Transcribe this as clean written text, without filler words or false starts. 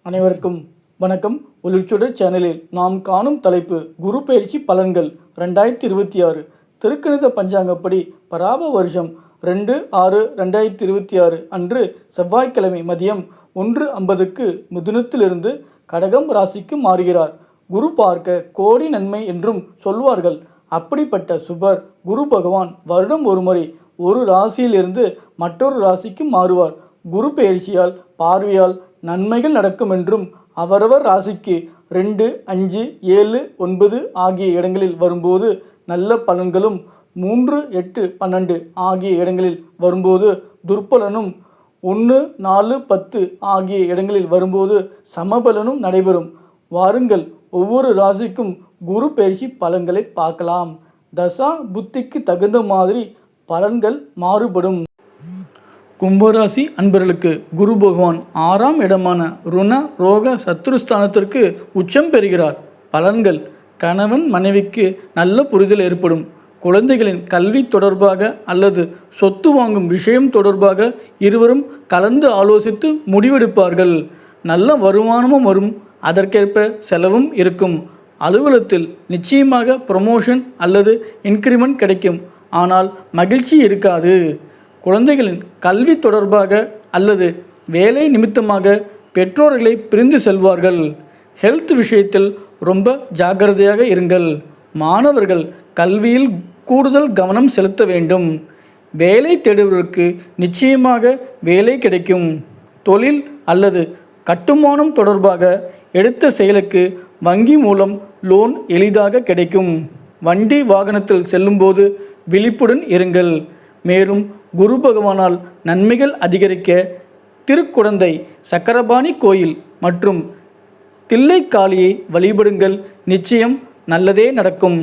அனைவருக்கும் வணக்கம். ஒளிச்சுடர் சேனலில் நாம் காணும் தலைப்பு குரு பயிற்சி பலன்கள் 2026 திருக்கணித பஞ்சாங்கப்படி பராப வருஷம் 2/6/2026 அன்று செவ்வாய்க்கிழமை மதியம் 1:50க்கு மிதுனத்திலிருந்து கடகம் ராசிக்கு மாறுகிறார். குரு பார்க்க கோடி நன்மை என்றும் சொல்வார்கள். அப்படிப்பட்ட சுபர் குரு பகவான் வருடம் ஒருமுறை ஒரு ராசியிலிருந்து மற்றொரு ராசிக்கு மாறுவார். குரு பயிற்சியால் பார்வையால் நன்மைகள் நடக்கும் என்றும் அவரவர் ராசிக்கு 2, 5, 7, 9 ஆகிய இடங்களில் வரும்போது நல்ல பலன்களும் 3, 8, 12 ஆகிய இடங்களில் வரும்போது துர்பலனும் 1, 4, 10 ஆகிய இடங்களில் வரும்போது சமபலனும் நடைபெறும். வாருங்கள் ஒவ்வொரு ராசிக்கும் குரு பயிற்சி பலன்களை பார்க்கலாம். தசா புத்திக்கு தகுந்த மாதிரி பலன்கள் மாறுபடும். கும்பராசி அன்பர்களுக்கு குரு பகவான் 6ஆம் இடமான ருண ரோக சத்துருஸ்தானத்திற்கு உச்சம் பெறுகிறார். பலன்கள்: கணவன் மனைவிக்கு நல்ல புரிதல் ஏற்படும். குழந்தைகளின் கல்வி தொடர்பாக அல்லது சொத்து வாங்கும் விஷயம் தொடர்பாக இருவரும் கலந்து ஆலோசித்து முடிவெடுப்பார்கள். நல்ல வருமானமும் வரும், அதற்கேற்ப செலவும் இருக்கும். அலுவலகத்தில் நிச்சயமாக ப்ரமோஷன் அல்லது இன்கிரிமெண்ட் கிடைக்கும், ஆனால் மகிழ்ச்சி இருக்காது. குழந்தைகளின் கல்வி தொடர்பாக அல்லது வேலை நிமித்தமாக பெற்றோர்களை பிரிந்து செல்வார்கள். ஹெல்த் விஷயத்தில் ரொம்ப ஜாக்கிரதையாக இருங்கள். மாணவர்கள் கல்வியில் கூடுதல் கவனம் செலுத்த வேண்டும். வேலை தேடுவதற்கு நிச்சயமாக வேலை கிடைக்கும். தொழில் அல்லது கட்டுமானம் தொடர்பாக எடுத்த செயலுக்கு வங்கி மூலம் லோன் எளிதாக கிடைக்கும். வண்டி வாகனத்தில் செல்லும்போது விழிப்புடன் இருங்கள். மேலும் குரு பகவானால் நன்மைகள் அதிகரிக்க திருக்குடந்தை சக்கரபாணி கோயில் மற்றும் தில்லைக்காளியை வழிபடுங்கள். நிச்சயம் நல்லதே நடக்கும்.